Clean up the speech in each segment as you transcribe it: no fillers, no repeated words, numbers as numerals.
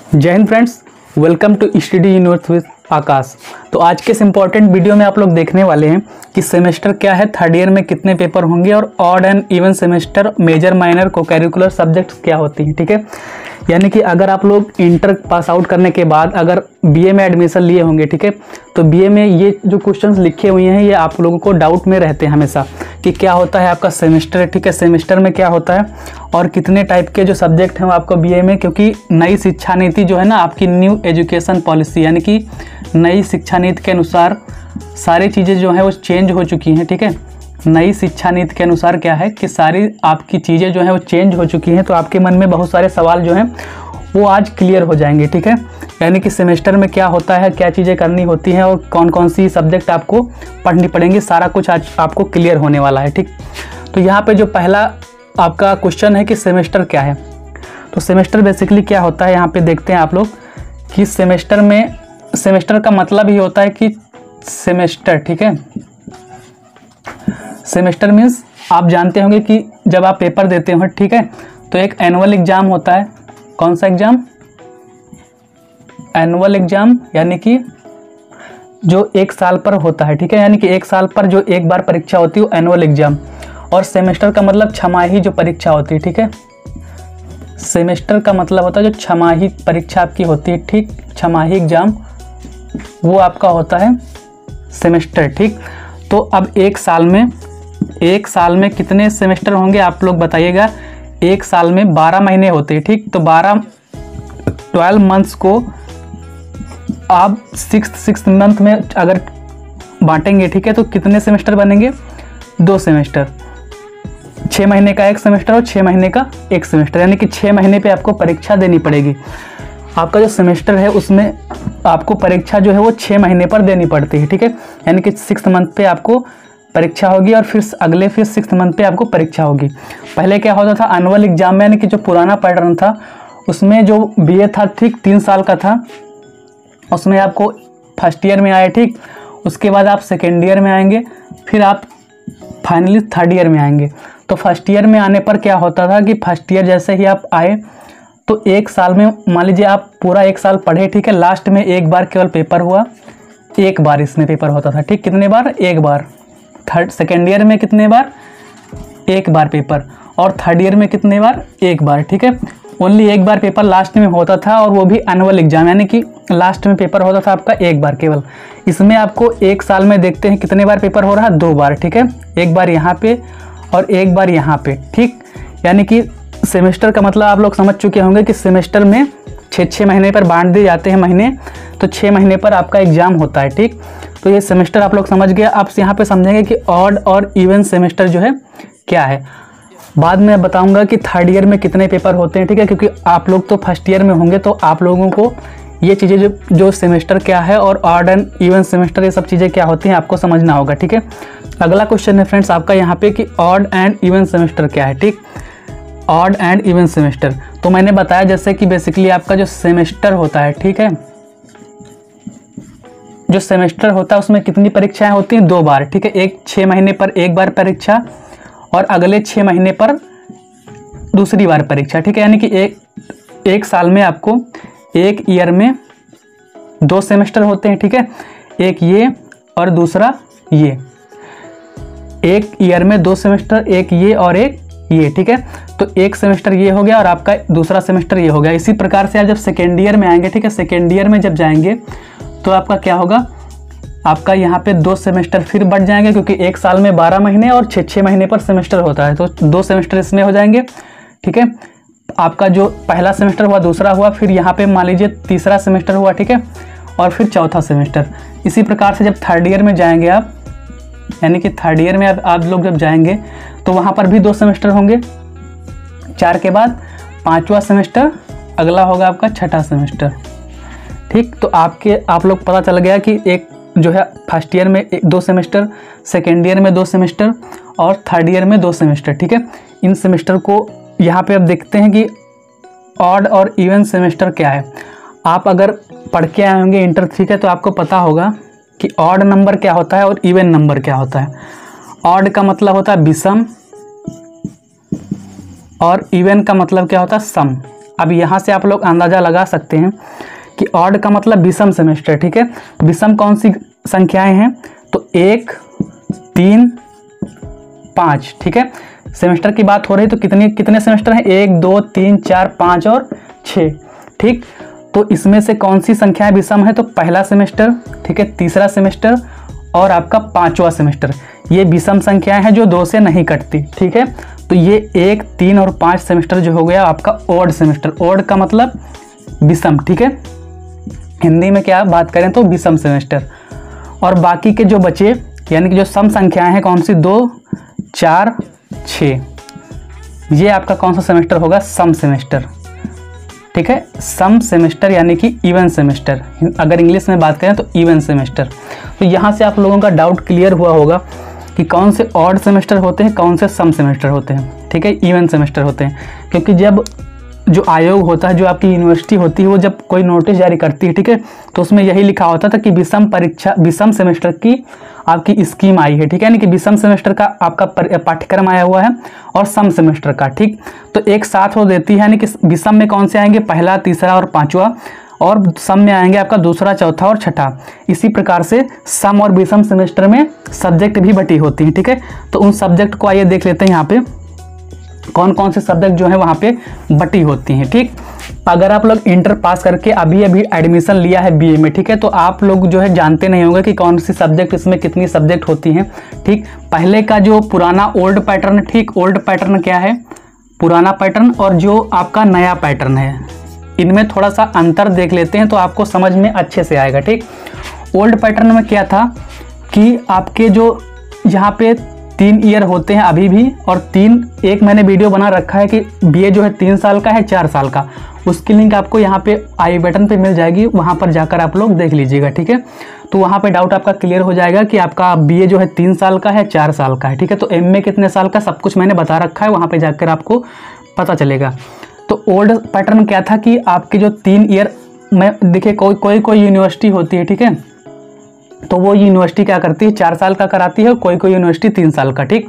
जय हिंद friends, welcome to study universe with Aakash. तो आज के इस इम्पॉर्टेंट वीडियो में आप लोग देखने वाले हैं कि सेमेस्टर क्या है, थर्ड ईयर में कितने पेपर होंगे और odd and even semester, major minor co-curricular subjects क्या होती हैं। ठीक है, यानी कि अगर आप लोग इंटर पास आउट करने के बाद अगर बीए में एडमिशन लिए होंगे, ठीक है, तो बीए में ये जो क्वेश्चंस लिखे हुए हैं ये आप लोगों को डाउट में रहते हैं हमेशा कि क्या होता है आपका सेमेस्टर। ठीक है, सेमेस्टर में क्या होता है और कितने टाइप के जो सब्जेक्ट हैं वो आपको बीए में, क्योंकि नई शिक्षा नीति जो है ना आपकी न्यू एजुकेशन पॉलिसी यानी कि नई शिक्षा नीति के अनुसार सारी चीज़ें जो है वो चेंज हो चुकी हैं। ठीक है, नई शिक्षा नीति के अनुसार क्या है कि सारी आपकी चीज़ें जो हैं वो चेंज हो चुकी हैं, तो आपके मन में बहुत सारे सवाल जो हैं वो आज क्लियर हो जाएंगे। ठीक है, यानी कि सेमेस्टर में क्या होता है, क्या चीज़ें करनी होती हैं और कौन कौन सी सब्जेक्ट आपको पढ़नी पड़ेंगी, सारा कुछ आज आपको क्लियर होने वाला है। ठीक, तो यहाँ पे जो पहला आपका क्वेश्चन है कि सेमेस्टर क्या है, तो सेमेस्टर बेसिकली क्या होता है यहाँ पे देखते हैं आप लोग कि सेमेस्टर में, सेमेस्टर का मतलब ही होता है कि सेमेस्टर। ठीक है, सेमेस्टर मीन्स आप जानते होंगे कि जब आप पेपर देते हो, ठीक है, तो एक एनुअल एग्जाम होता है। कौन सा एग्जाम? एनुअल एग्जाम, यानी कि जो एक साल पर होता है। ठीक है, यानी कि एक साल पर जो एक बार परीक्षा होती है वो एनुअल एग्जाम, और सेमेस्टर का मतलब छमाही जो परीक्षा होती है। ठीक है, सेमेस्टर का मतलब होता है जो छमाही परीक्षा आपकी होती है, ठीक, छमाही एग्जाम वो आपका होता है सेमेस्टर। ठीक, तो अब एक साल में कितने सेमेस्टर होंगे आप लोग बताइएगा। एक साल में 12 महीने होते हैं। ठीक, तो 12 मंथ्स को आप सिक्स मंथ में अगर बांटेंगे, ठीक है, तो कितने सेमेस्टर बनेंगे? 2 सेमेस्टर, 6 महीने का एक सेमेस्टर और 6 महीने का एक सेमेस्टर, यानी कि 6 महीने पे आपको परीक्षा देनी पड़ेगी। आपका जो सेमेस्टर है उसमें आपको परीक्षा जो है वो 6 महीने पर देनी पड़ती है। ठीक है, यानी कि 6th मंथ पे आपको परीक्षा होगी और फिर 6th मंथ पे आपको परीक्षा होगी। पहले क्या होता था एनुअल एग्जाम में, यानी कि जो पुराना पैटर्न था उसमें जो बीए था, ठीक, 3 साल का था, उसमें आपको फर्स्ट ईयर में आए, ठीक, उसके बाद आप सेकेंड ईयर में आएंगे, फिर आप फाइनली थर्ड ईयर में आएंगे। तो फर्स्ट ईयर में आने पर क्या होता था कि फर्स्ट ईयर जैसे ही आप आए तो एक साल में मान लीजिए आप पूरा एक साल पढ़े, ठीक है, लास्ट में एक बार केवल पेपर हुआ, एक बार इसमें पेपर होता था। ठीक, कितने बार? एक बार। सेकेंड ईयर में कितने बार? एक बार पेपर, और थर्ड ईयर में कितने बार? एक बार। ठीक है, ओनली एक बार पेपर लास्ट में होता था, और वो भी एनुअल एग्जाम, यानी कि लास्ट में पेपर होता था आपका एक बार केवल। इसमें आपको एक साल में देखते हैं कितने बार पेपर हो रहा है? 2 बार। ठीक है, एक बार यहाँ पे और एक बार यहाँ पे। ठीक, यानी कि सेमेस्टर का मतलब आप लोग समझ चुके होंगे कि सेमेस्टर में 6 महीने पर बांट दिए जाते हैं महीने, तो 6 महीने पर आपका एग्जाम होता है। ठीक, तो ये सेमेस्टर आप लोग समझ गए। आप यहाँ पे समझेंगे कि ऑड और इवन सेमेस्टर जो है क्या है। बाद में बताऊंगा कि थर्ड ईयर में कितने पेपर होते हैं। ठीक है, क्योंकि आप लोग तो फर्स्ट ईयर में होंगे तो आप लोगों को ये चीज़ें जो सेमेस्टर क्या है और ऑड एंड इवन सेमेस्टर ये सब चीज़ें क्या होती हैं आपको समझना होगा। ठीक है, अगला क्वेश्चन है फ्रेंड्स आपका यहाँ पे कि ऑड एंड इवन सेमेस्टर क्या है। ठीक, ऑड एंड इवन सेमेस्टर, तो मैंने बताया जैसे कि बेसिकली आपका जो सेमेस्टर होता है, ठीक है, जो सेमेस्टर होता है उसमें कितनी परीक्षाएं होती हैं? 2 बार। ठीक है, एक 6 महीने पर एक बार परीक्षा और अगले 6 महीने पर दूसरी बार परीक्षा। ठीक है, यानी कि एक साल में आपको एक ईयर में 2 सेमेस्टर होते हैं। ठीक है, एक ये और दूसरा ये, एक ईयर में 2 सेमेस्टर, एक ये और एक ये। ठीक है, तो एक सेमेस्टर ये हो गया और आपका दूसरा सेमेस्टर ये हो गया। इसी प्रकार से आप जब सेकेंड ईयर में आएंगे, ठीक है, सेकेंड ईयर में जब जाएंगे तो आपका क्या होगा? आपका यहाँ पे 2 सेमेस्टर फिर बढ़ जाएंगे, क्योंकि एक साल में 12 महीने और 6 महीने पर सेमेस्टर होता है, तो 2 सेमेस्टर इसमें हो जाएंगे। ठीक है, आपका जो पहला सेमेस्टर हुआ, दूसरा हुआ, फिर यहाँ पे मान लीजिए तीसरा सेमेस्टर हुआ, ठीक है, और फिर चौथा सेमेस्टर। इसी प्रकार से जब थर्ड ईयर में जाएंगे आप, यानी कि थर्ड ईयर में आप लोग जब जाएंगे तो वहाँ पर भी 2 सेमेस्टर होंगे। 4 के बाद 5वां सेमेस्टर, अगला होगा आपका 6ठा सेमेस्टर। ठीक, तो आप लोग पता चल गया कि एक जो है फर्स्ट ईयर में 2 सेमेस्टर, सेकेंड ईयर में 2 सेमेस्टर और थर्ड ईयर में 2 सेमेस्टर। ठीक है, इन सेमेस्टर को यहाँ पे अब देखते हैं कि ऑड और इवन सेमेस्टर क्या है। आप अगर पढ़ के आए होंगे इंटर, ठीक है, तो आपको पता होगा कि ऑड नंबर क्या होता है और इवन नंबर क्या होता है। ऑड का मतलब होता है विषम और इवन का मतलब क्या होता है? सम। अब यहाँ से आप लोग अंदाज़ा लगा सकते हैं कि ऑड का मतलब विषम सेमेस्टर, ठीक है। विषम कौन सी संख्याएं हैं, तो 1, 3, 5, ठीक है। सेमेस्टर की बात हो रही तो कितने सेमेस्टर हैं, 1, 2, 3, 4, 5 और 6, ठीक। तो इसमें से कौन सी संख्याएं विषम है, तो पहला सेमेस्टर, ठीक है, तीसरा सेमेस्टर और आपका 5वां सेमेस्टर, ये विषम संख्याएं हैं जो 2 से नहीं कटती, ठीक है। तो ये 1, 3 और 5 सेमेस्टर जो हो गया आपका ऑड सेमेस्टर। ऑड का मतलब विषम, ठीक है। हिंदी में क्या बात करें तो विषम सेमेस्टर। और बाकी के जो बचे यानी कि जो सम संख्याएं हैं कौन सी, 2, 4, 6, ये आपका कौन सा सेमेस्टर होगा, सम सेमेस्टर, ठीक है। सम सेमेस्टर यानी कि इवन सेमेस्टर, अगर इंग्लिश में बात करें तो इवन सेमेस्टर। तो यहाँ से आप लोगों का डाउट क्लियर हुआ होगा कि कौन से ऑड सेमेस्टर होते हैं, कौन से सम सेमेस्टर होते हैं, ठीक है, इवन सेमेस्टर होते हैं। क्योंकि जब जो आयोग होता है, जो आपकी यूनिवर्सिटी होती है, वो जब कोई नोटिस जारी करती है, ठीक है, तो उसमें यही लिखा होता था कि विषम सेमेस्टर की आपकी स्कीम आई है, ठीक है, यानी कि विषम सेमेस्टर का आपका पाठ्यक्रम आया हुआ है और सम सेमेस्टर का, ठीक। तो एक साथ वो देती है, यानी कि विषम में कौन से आएंगे, पहला, तीसरा और 5वां, और सम में आएंगे आपका दूसरा, चौथा और छठा। इसी प्रकार से सम और विषम सेमेस्टर में सब्जेक्ट भी बटी होती हैं, ठीक है। तो उन सब्जेक्ट को आइए देख लेते हैं यहाँ पे कौन कौन से सब्जेक्ट जो है वहाँ पे बटी होती हैं, ठीक। अगर आप लोग इंटर पास करके अभी एडमिशन लिया है बीए में, ठीक है, तो आप लोग जो है जानते नहीं होंगे कि कौन सी सब्जेक्ट, इसमें कितनी सब्जेक्ट होती हैं, ठीक। पहले का जो पुराना ओल्ड पैटर्न, ठीक, ओल्ड पैटर्न क्या है, पुराना पैटर्न, और जो आपका नया पैटर्न है, इनमें थोड़ा सा अंतर देख लेते हैं तो आपको समझ में अच्छे से आएगा, ठीक। ओल्ड पैटर्न में क्या था कि आपके जो यहाँ पे 3 ईयर होते हैं अभी भी, और एक मैंने वीडियो बना रखा है कि बीए जो है 3 साल का है, 4 साल का, उसकी लिंक आपको यहाँ पे आई बटन पे मिल जाएगी, वहाँ पर जाकर आप लोग देख लीजिएगा, ठीक है। तो वहाँ पे डाउट आपका क्लियर हो जाएगा कि आपका बीए जो है 3 साल का है, 4 साल का है, ठीक है। तो एमए कितने साल का, सब कुछ मैंने बता रखा है, वहाँ पे जाकर आपको पता चलेगा। तो ओल्ड पैटर्न क्या था कि आपके जो 3 ईयर में, देखिए कोई यूनिवर्सिटी होती है, ठीक है, तो वो यूनिवर्सिटी क्या करती है, 4 साल का कराती है, कोई यूनिवर्सिटी 3 साल का, ठीक।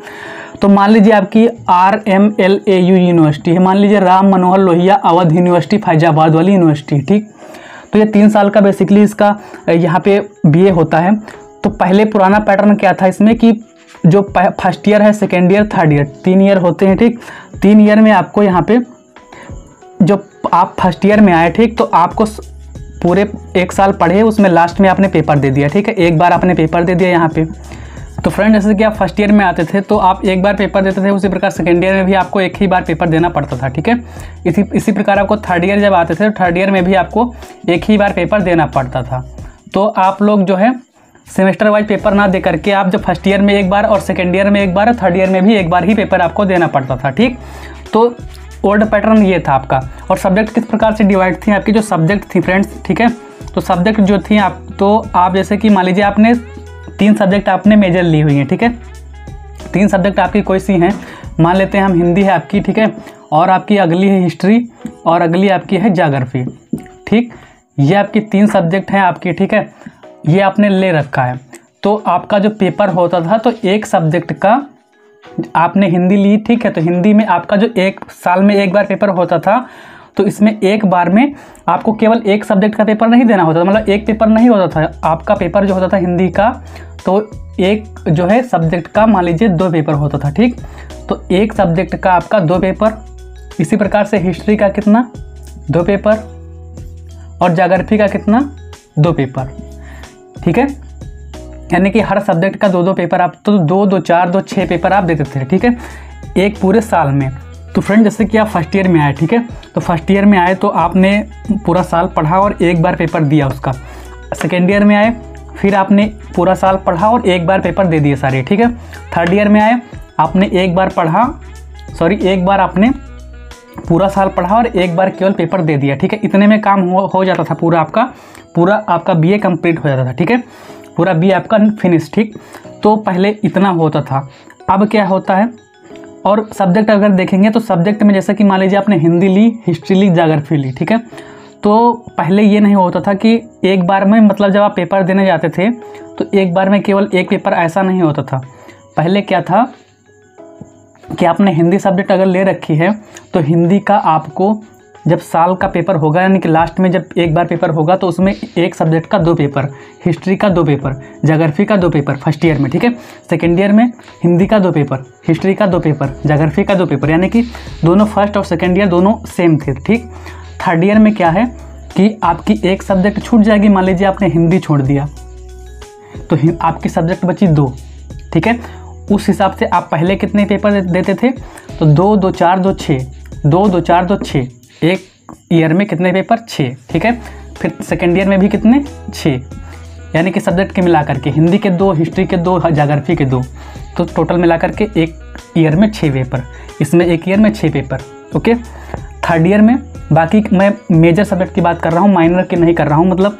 तो मान लीजिए आपकी RMLAU यूनिवर्सिटी है, मान लीजिए राम मनोहर लोहिया अवध यूनिवर्सिटी, फैजाबाद वाली यूनिवर्सिटी, ठीक। तो ये 3 साल का बेसिकली इसका यहाँ पे बीए होता है। तो पहले पुराना पैटर्न क्या था इसमें कि जो फर्स्ट ईयर है, second year, third year, 3 year होते हैं, ठीक। 3 ईयर में आपको यहाँ पे जो आप फर्स्ट ईयर में आए, ठीक, तो आपको पूरे 1 साल पढ़े, उसमें लास्ट में आपने पेपर दे दिया, ठीक है, एक बार आपने पेपर दे दिया यहाँ पे। तो फ्रेंड जैसे कि आप फर्स्ट ईयर में आते थे तो आप एक बार पेपर देते थे, उसी प्रकार सेकेंड ईयर में भी आपको एक ही बार पेपर देना पड़ता था, ठीक है। इसी प्रकार आपको थर्ड ईयर जब आते थे तो थर्ड ईयर में भी आपको एक ही बार पेपर देना पड़ता था। तो आप लोग जो है सेमेस्टर वाइज पेपर ना दे करके आप जब फर्स्ट ईयर में एक बार और सेकेंड ईयर में एक बार और थर्ड ईयर में भी एक बार ही पेपर आपको देना पड़ता था, ठीक। तो ओल्ड पैटर्न ये था आपका। और सब्जेक्ट किस प्रकार से डिवाइड थी आपकी, जो सब्जेक्ट थी फ्रेंड्स, ठीक है, तो सब्जेक्ट जो थी आप जैसे कि मान लीजिए आपने 3 सब्जेक्ट आपने मेजर ली हुई हैं, ठीक है। 3 सब्जेक्ट आपकी कोई सी हैं, मान लेते हैं हम हिंदी है आपकी, ठीक है, और आपकी अगली है हिस्ट्री और अगली आपकी है ज्योग्राफी, ठीक। ये आपकी 3 सब्जेक्ट हैं आपकी, ठीक है, ये आपने ले रखा है। तो आपका जो पेपर होता था तो एक सब्जेक्ट का आपने हिंदी ली, ठीक है, तो हिंदी में आपका जो 1 साल में एक बार पेपर होता था, तो इसमें एक बार में आपको केवल एक सब्जेक्ट का पेपर नहीं देना होता था, मतलब एक पेपर नहीं होता था आपका पेपर जो होता था हिंदी का, तो एक जो है सब्जेक्ट का मान लीजिए 2 पेपर होता था, ठीक। तो एक सब्जेक्ट का आपका 2 पेपर, इसी प्रकार से हिस्ट्री का कितना 2 पेपर और ज्योग्राफी का कितना 2 पेपर, ठीक है, यानी कि हर सब्जेक्ट का 2-2 पेपर आप तो 2, 2, 4, 2, 6 पेपर आप देते थे, ठीक है, एक पूरे साल में। तो फ्रेंड जैसे कि आप फर्स्ट ईयर में आए, ठीक है, तो फर्स्ट ईयर में आए तो आपने पूरा साल पढ़ा और एक बार पेपर दिया उसका। सेकेंड ईयर में आए फिर आपने पूरा साल पढ़ा और एक बार पेपर दे दिए सारे, ठीक है। थर्ड ईयर में आए आपने एक बार आपने पूरा साल पढ़ा और एक बार केवल पेपर दे दिया, ठीक है। इतने में काम हो जाता था, पूरा आपका बीए कंप्लीट हो जाता था, ठीक है, पूरा बीए आपका फिनिश, ठीक। तो पहले इतना होता था। अब क्या होता है, और सब्जेक्ट अगर देखेंगे तो सब्जेक्ट में जैसे कि मान लीजिए आपने हिंदी ली, हिस्ट्री ली, ज्योग्राफी ली, ठीक है, तो पहले ये नहीं होता था कि एक बार में, मतलब जब आप पेपर देने जाते थे तो एक बार में केवल एक पेपर, ऐसा नहीं होता था। पहले क्या था कि आपने हिंदी सब्जेक्ट अगर ले रखी है तो हिंदी का आपको जब साल का पेपर होगा यानी कि लास्ट में जब एक बार पेपर होगा तो उसमें एक सब्जेक्ट का 2 पेपर, हिस्ट्री का 2 पेपर, ज्योग्राफी का 2 पेपर फर्स्ट ईयर में, ठीक है। सेकेंड ईयर में हिंदी का 2 पेपर, हिस्ट्री का 2 पेपर, ज्योग्राफी का 2 पेपर, यानी कि दोनों फर्स्ट और सेकेंड ईयर दोनों सेम थे, ठीक। थर्ड ईयर में क्या है कि आपकी एक सब्जेक्ट छूट जाएगी, मान लीजिए आपने हिंदी छोड़ दिया तो आपकी सब्जेक्ट बची 2, ठीक है। उस हिसाब से आप पहले कितने पेपर देते थे, तो 2 2 4 2 6, 2 2 4 2 6, एक ईयर में कितने पेपर 6, ठीक है। फिर सेकेंड ईयर में भी कितने 6, यानी कि सब्जेक्ट के मिला करके हिंदी के 2, हिस्ट्री के 2, ज्योग्राफी के 2, तो टोटल मिला करके एक ईयर में 6 पेपर, इसमें एक ईयर में 6 पेपर, ओके। थर्ड ईयर में बाकी मैं मेजर सब्जेक्ट की बात कर रहा हूँ, माइनर की नहीं कर रहा हूँ, मतलब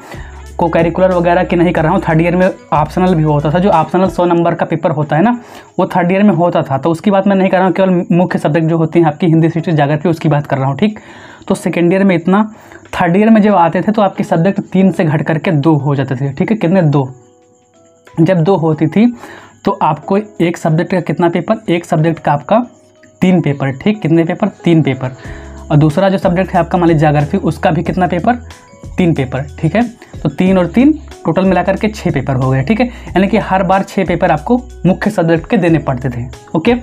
को करिकुलर वगैरह की नहीं कर रहा हूँ। थर्ड ईयर में ऑप्शनल भी होता था, जो ऑप्शनल 100 नंबर का पेपर होता है ना, वो थर्ड ईयर में होता था, तो उसकी बात मैं नहीं कर रहा हूँ, केवल मुख्य सब्जेक्ट जो होती हैं आपकी हिंदी, हिस्ट्री, ज्योग्राफी, उसकी बात कर रहा हूँ, ठीक। तो सेकेंड ईयर में इतना, थर्ड ईयर में जब आते थे तो आपके सब्जेक्ट 3 से घट करके 2 हो जाते थे, ठीक है। कितने 2, जब 2 होती थी तो आपको एक सब्जेक्ट का कितना पेपर, एक सब्जेक्ट का आपका 3 पेपर, ठीक। कितने पेपर, 3 पेपर। और दूसरा जो सब्जेक्ट है आपका मान लीजिए ज्योग्राफी, उसका भी कितना पेपर, 3 पेपर, ठीक है। तो 3 और 3 टोटल मिलाकर के 6 पेपर हो गए, ठीक है। यानी कि हर बार 6 पेपर आपको मुख्य सब्जेक्ट के देने पड़ते थे, ओके।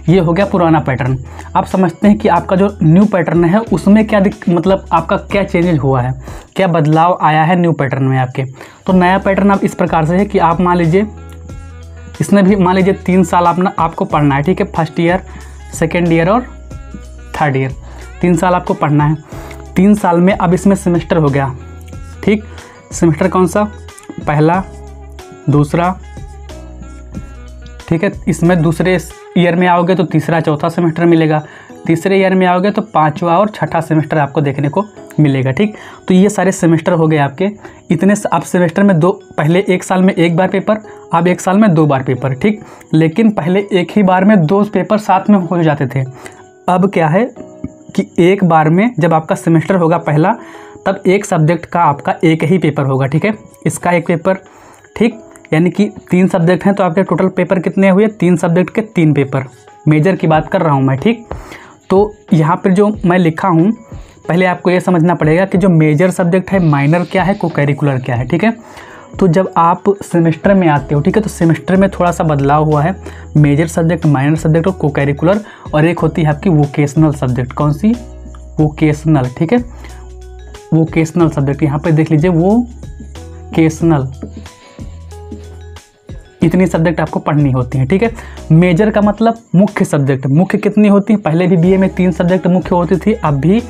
ये हो गया पुराना पैटर्न। आप समझते हैं कि आपका जो न्यू पैटर्न है उसमें क्या मतलब आपका क्या चेंजेज हुआ है, क्या बदलाव आया है न्यू पैटर्न में आपके। तो नया पैटर्न आप इस प्रकार से है कि आप मान लीजिए इसमें भी मान लीजिए 3 साल आपको पढ़ना है, ठीक है। फर्स्ट ईयर, सेकेंड ईयर और थर्ड ईयर, 3 साल आपको पढ़ना है। 3 साल में अब इसमें सेमेस्टर हो गया, ठीक। सेमेस्टर कौन सा, पहला, दूसरा, ठीक है। इसमें दूसरे ईयर में आओगे तो तीसरा, चौथा सेमेस्टर मिलेगा। तीसरे ईयर में आओगे तो 5वां और 6ठा सेमेस्टर आपको देखने को मिलेगा, ठीक। तो ये सारे सेमेस्टर हो गए आपके। इतने आप सेमेस्टर में 2, पहले एक साल में 1 बार पेपर, अब एक साल में 2 बार पेपर, ठीक। लेकिन पहले एक ही बार में 2 पेपर साथ में हो जाते थे। अब क्या है कि एक बार में जब आपका सेमेस्टर होगा पहला, तब एक सब्जेक्ट का आपका एक ही पेपर होगा, ठीक है। इसका एक पेपर, ठीक। यानी कि 3 सब्जेक्ट हैं तो आपके टोटल पेपर कितने हुए, 3 सब्जेक्ट के 3 पेपर। मेजर की बात कर रहा हूँ मैं, ठीक। तो यहाँ पर जो मैं लिखा हूँ, पहले आपको ये समझना पड़ेगा कि जो मेजर सब्जेक्ट है, माइनर क्या है, को करिकुलर क्या है, ठीक है। तो जब आप सेमेस्टर में आते हो, ठीक है, तो सेमेस्टर में थोड़ा सा बदलाव हुआ है। मेजर सब्जेक्ट, माइनर सब्जेक्ट और को करिकुलर, और एक होती है आपकी वोकेशनल सब्जेक्ट। कौन सी, वोकेशनल, ठीक है। वोकेशनल सब्जेक्ट यहाँ पे देख लीजिए, वोकेशनल, इतनी सब्जेक्ट आपको पढ़नी होती है, ठीक है। मेजर का मतलब मुख्य सब्जेक्ट। मुख्य कितनी होती है, पहले भी बीए में 3 सब्जेक्ट मुख्य होती थी, अब भी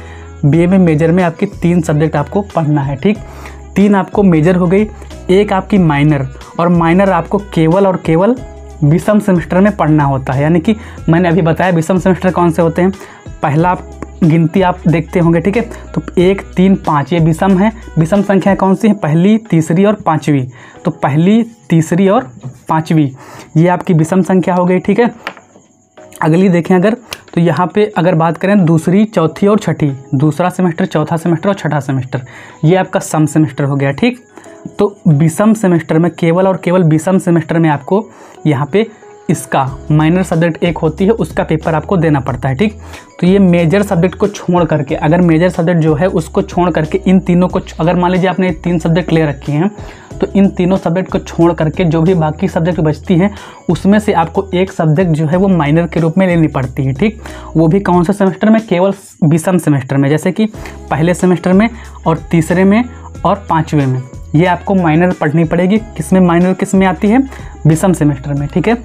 बीए में मेजर में आपकी 3 सब्जेक्ट आपको पढ़ना है, ठीक। 3 आपको मेजर हो गई, एक आपकी माइनर, और माइनर आपको केवल और केवल विषम सेमेस्टर में पढ़ना होता है। यानी कि मैंने अभी बताया विषम सेमेस्टर कौन से होते हैं। पहला गिनती आप देखते होंगे, ठीक है। तो 1 3 5 ये विषम है। विषम संख्या कौन सी है, पहली, तीसरी और पांचवी। तो पहली, तीसरी और पांचवी ये आपकी विषम संख्या हो गई, ठीक है। अगली देखें अगर, तो यहाँ पे अगर बात करें दूसरी, चौथी और छठी, दूसरा सेमेस्टर, चौथा सेमेस्टर और छठा सेमेस्टर, ये आपका सम सेमेस्टर हो गया, ठीक। तो विषम सेमेस्टर में केवल और केवल विषम सेमेस्टर में आपको यहाँ पे इसका माइनर सब्जेक्ट एक होती है, उसका पेपर आपको देना पड़ता है, ठीक। तो ये मेजर सब्जेक्ट को छोड़ करके, अगर मेजर सब्जेक्ट जो है उसको छोड़ करके इन तीनों को, अगर मान लीजिए आपने 3 सब्जेक्ट ले रखे हैं, तो इन तीनों सब्जेक्ट को छोड़ करके जो भी बाकी सब्जेक्ट बचती हैं उसमें से आपको एक सब्जेक्ट जो है वो माइनर के रूप में लेनी पड़ती है, ठीक। वो भी कौन से सेमेस्टर में, केवल विषम सेमेस्टर में, जैसे कि पहले सेमेस्टर में और तीसरे में और 5वें में ये आपको माइनर पढ़नी पड़ेगी। किसमें माइनर, किसमें आती है, विषम सेमेस्टर में, ठीक है।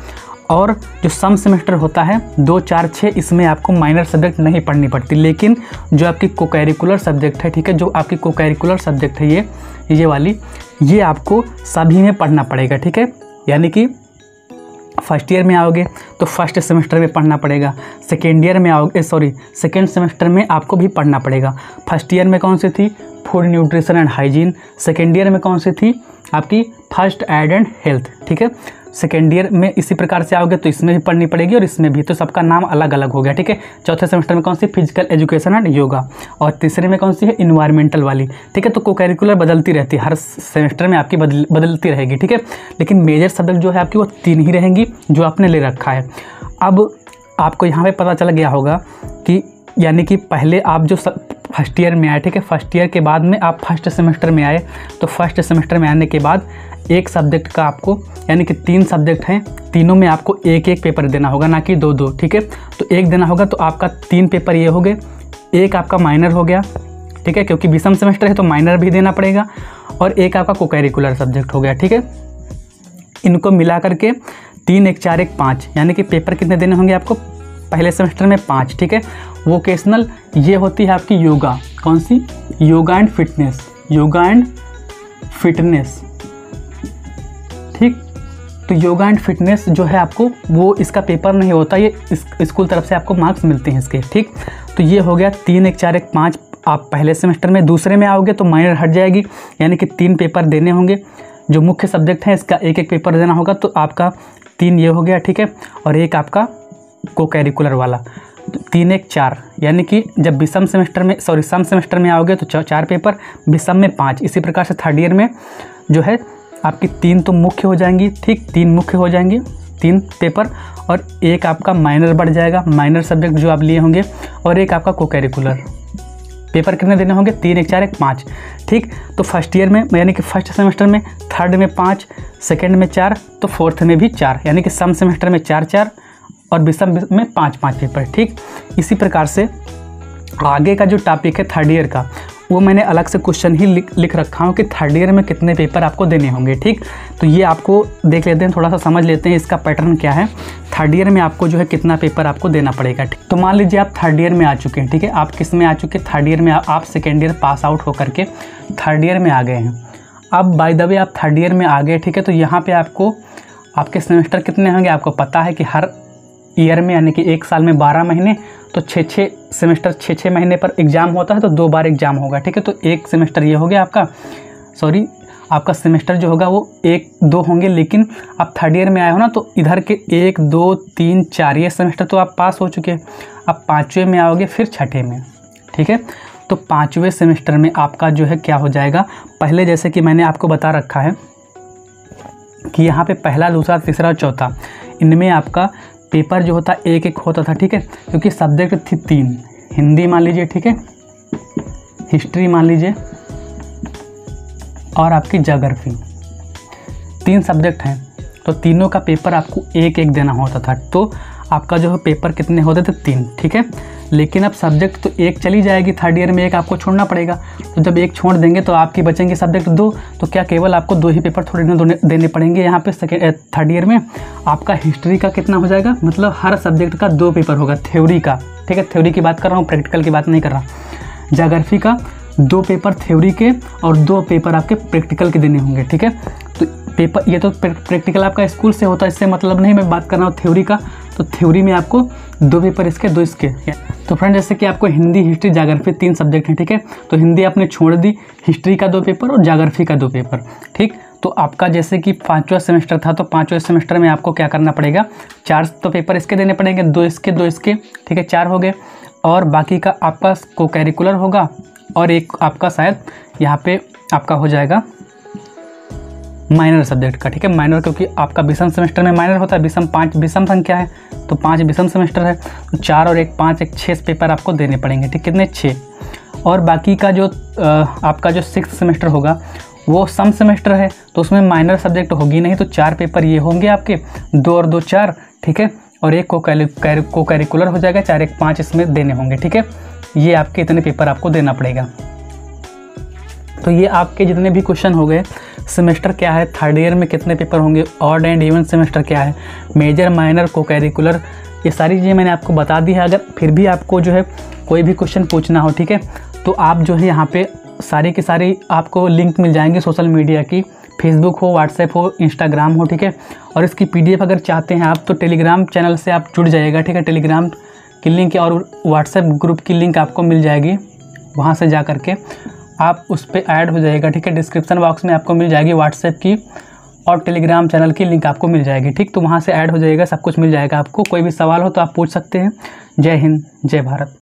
और जो सम सेमेस्टर होता है 2 4 6, इसमें आपको माइनर सब्जेक्ट नहीं पढ़नी पड़ती। लेकिन जो आपकी को करिकुलर सब्जेक्ट है, ठीक है, जो आपकी को करिकुलर सब्जेक्ट है ये वाली, ये आपको सभी में पढ़ना पड़ेगा, ठीक है। यानी कि फर्स्ट ईयर में आओगे तो फर्स्ट सेमेस्टर में पढ़ना पड़ेगा, सेकेंड ईयर में आओगे, सेकेंड सेमेस्टर में आपको भी पढ़ना पड़ेगा। फर्स्ट ईयर में कौन सी थी, food nutrition and hygiene. Second year में कौन सी थी आपकी, फर्स्ट एड एंड हेल्थ, ठीक है। सेकेंड ईयर में इसी प्रकार से आओगे तो इसमें भी पढ़नी पड़ेगी और इसमें भी, तो सबका नाम अलग अलग हो गया, ठीक है। चौथे सेमेस्टर में कौन सी, फिजिकल एजुकेशन एंड योगा, और तीसरे में कौन सी है, इन्वायरमेंटल वाली, ठीक है। तो को करिकुलर बदलती रहती है, हर सेमेस्टर में आपकी बदलती रहेगी, ठीक है। लेकिन मेजर सब्जेक्ट जो है आपकी वो 3 ही रहेंगी जो आपने ले रखा है। अब आपको यहाँ पे पता चल गया होगा कि यानी कि पहले आप जो फर्स्ट ईयर में आए, ठीक है। फर्स्ट ईयर के बाद में आप फर्स्ट सेमेस्टर में आए, तो फर्स्ट सेमेस्टर में आने के बाद एक सब्जेक्ट का आपको, यानी कि 3 सब्जेक्ट हैं, तीनों में आपको एक एक पेपर देना होगा, ना कि 2-2, ठीक है। तो एक देना होगा, तो आपका 3 पेपर ये हो गए। एक आपका माइनर हो गया, ठीक है, क्योंकि विषम सेमेस्टर है तो माइनर भी देना पड़ेगा। और एक आपका को करिकुलर सब्जेक्ट हो गया, ठीक है। इनको मिला करके 3 1 4 1 5, यानी कि पेपर कितने देने होंगे आपको पहले सेमेस्टर में? 5, ठीक है। वोकेशनल ये होती है आपकी योगा, कौन सी? Yoga and fitness, yoga and fitness, ठीक। तो योगा एंड फिटनेस जो है आपको, वो इसका पेपर नहीं होता, ये स्कूल तरफ से आपको मार्क्स मिलते हैं इसके, ठीक। तो ये हो गया 3 1 4 1 5 आप पहले सेमेस्टर में। दूसरे में आओगे तो माइनर हट जाएगी, यानी कि 3 पेपर देने होंगे। जो मुख्य सब्जेक्ट है इसका एक एक पेपर देना होगा, तो आपका 3 ये हो गया, ठीक है। और एक आपका को करिकुलर वाला, तो 3 1 4, यानी कि जब विषम सेमेस्टर में, सॉरी सम सेमेस्टर में आओगे तो 4 पेपर, विषम में 5। इसी प्रकार से थर्ड ईयर में जो है आपकी 3 तो मुख्य हो जाएंगी, ठीक, 3 मुख्य हो जाएंगी, 3 पेपर, और एक आपका माइनर बढ़ जाएगा, माइनर सब्जेक्ट जो आप लिए होंगे, और एक आपका को करिकुलर। पेपर कितने देने होंगे? 3 1 4 1 5, ठीक। तो फर्स्ट ईयर में, यानी कि फर्स्ट सेमेस्टर में, थर्ड में 5, सेकेंड में 4, तो फोर्थ में भी 4, यानी कि सम सेमेस्टर में 4 4 और विषम में 5 5 पेपर, ठीक। इसी प्रकार से आगे का जो टॉपिक है थर्ड ईयर का, वो मैंने अलग से क्वेश्चन ही लिख रखा हूँ कि थर्ड ईयर में कितने पेपर आपको देने होंगे, ठीक। तो ये आपको देख लेते हैं, थोड़ा सा समझ लेते हैं इसका पैटर्न क्या है। थर्ड ईयर में आपको जो है कितना पेपर आपको देना पड़ेगा, ठीक। तो मान लीजिए आप थर्ड ईयर में आ चुके हैं, ठीक है। आप किस में आ चुके हैं? थर्ड ईयर में। आप सेकेंड ईयर पास आउट होकर के थर्ड ईयर में आ गए हैं। अब बाय द वे आप थर्ड ईयर में आ गए, ठीक है। तो यहाँ पर आपको आपके सेमेस्टर कितने होंगे आपको पता है कि हर ईयर में, यानी कि एक साल में 12 महीने, तो 6 सेमेस्टर 6 महीने पर एग्ज़ाम होता है, तो 2 बार एग्ज़ाम होगा, ठीक है। तो एक सेमेस्टर ये हो गया आपका, सॉरी आपका सेमेस्टर जो होगा वो 1 2 होंगे, लेकिन आप थर्ड ईयर में आए हो ना, तो इधर के 1 2 3 4 ये सेमेस्टर तो आप पास हो चुके हैं। अब 5वें में आओगे, फिर 6ठे में, ठीक है। तो 5वें सेमेस्टर में आपका जो है क्या हो जाएगा, पहले जैसे कि मैंने आपको बता रखा है कि यहाँ पे पहला, दूसरा, तीसरा और चौथा, इनमें आपका पेपर जो होता एक एक होता था, ठीक है। क्योंकि सब्जेक्ट थी 3, हिंदी मान लीजिए, ठीक है, हिस्ट्री मान लीजिए, और आपकी ज्योग्राफी, 3 सब्जेक्ट हैं, तो तीनों का पेपर आपको एक एक देना होता था। तो आपका जो है पेपर कितने होते थे? 3, ठीक है। लेकिन अब सब्जेक्ट तो एक चली जाएगी, थर्ड ईयर में एक आपको छोड़ना पड़ेगा। तो जब एक छोड़ देंगे तो आपकी बचेंगे सब्जेक्ट 2, तो क्या केवल आपको 2 ही पेपर थोड़े ना देने पड़ेंगे यहाँ पे थर्ड ईयर में? आपका हिस्ट्री का कितना हो जाएगा, मतलब हर सब्जेक्ट का 2 पेपर होगा थ्योरी का, ठीक है। थ्योरी की बात कर रहा हूँ, प्रैक्टिकल की बात नहीं कर रहा। ज्योग्राफी का 2 पेपर थ्योरी के और 2 पेपर आपके प्रैक्टिकल के देने होंगे, ठीक है। तो पेपर, ये तो प्रैक्टिकल आपका स्कूल से होता है, इससे मतलब नहीं, मैं बात कर रहा हूँ थ्योरी का। तो थ्योरी में आपको 2 पेपर इसके, 2 इसके। तो फ्रेंड जैसे कि आपको हिंदी, हिस्ट्री, ज्योग्राफी 3 सब्जेक्ट हैं, ठीक है। तो हिंदी आपने छोड़ दी, हिस्ट्री का 2 पेपर और ज्योग्राफी का 2 पेपर, ठीक। तो आपका जैसे कि 5वां सेमेस्टर था, तो 5वें सेमेस्टर में आपको क्या करना पड़ेगा, 4 तो पेपर इसके देने पड़ेंगे, 2 इसके, 2 इसके, ठीक है, 4 हो गए। और बाकी का आपका को करिकुलर होगा, और एक आपका शायद यहाँ पे आपका हो जाएगा माइनर सब्जेक्ट का, ठीक है। माइनर, क्योंकि आपका विषम सेमेस्टर में माइनर होता है, विषम 5 विषम संख्या है, तो 5 विषम सेमेस्टर है, तो 4 और 1 5, 6 पेपर आपको देने पड़ेंगे, ठीक। कितने? 6। और बाकी का जो आपका जो 6th सेमेस्टर होगा वो सम सेमेस्टर है, तो उसमें माइनर सब्जेक्ट होगी नहीं, तो 4 पेपर ये होंगे आपके, 2 और 2 4, ठीक है। और एक को करिकुलर हो जाएगा, 4 1 5 इसमें देने होंगे, ठीक है। ये आपके इतने पेपर आपको देना पड़ेगा। तो ये आपके जितने भी क्वेश्चन हो गए, सेमेस्टर क्या है, थर्ड ईयर में कितने पेपर होंगे, ऑड एंड इवन सेमेस्टर क्या है, मेजर, माइनर, को करिकुलर, ये सारी चीज़ें मैंने आपको बता दी है। अगर फिर भी आपको जो है कोई भी क्वेश्चन पूछना हो, ठीक है, तो आप जो है यहाँ पे सारी की सारी आपको लिंक मिल जाएंगे सोशल मीडिया की, फेसबुक हो, व्हाट्सएप हो, इंस्टाग्राम हो, ठीक है। और इसकी PDF अगर चाहते हैं आप, तो टेलीग्राम चैनल से आप जुड़ जाइएगा, ठीक है। टेलीग्राम की लिंक और व्हाट्सएप ग्रुप की लिंक आपको मिल जाएगी, वहाँ से जा करके आप उस पर ऐड हो जाएगा, ठीक है। डिस्क्रिप्शन बॉक्स में आपको मिल जाएगी व्हाट्सएप की और टेलीग्राम चैनल की लिंक आपको मिल जाएगी, ठीक। तो वहाँ से ऐड हो जाएगा, सब कुछ मिल जाएगा आपको। कोई भी सवाल हो तो आप पूछ सकते हैं। जय हिंद, जय भारत।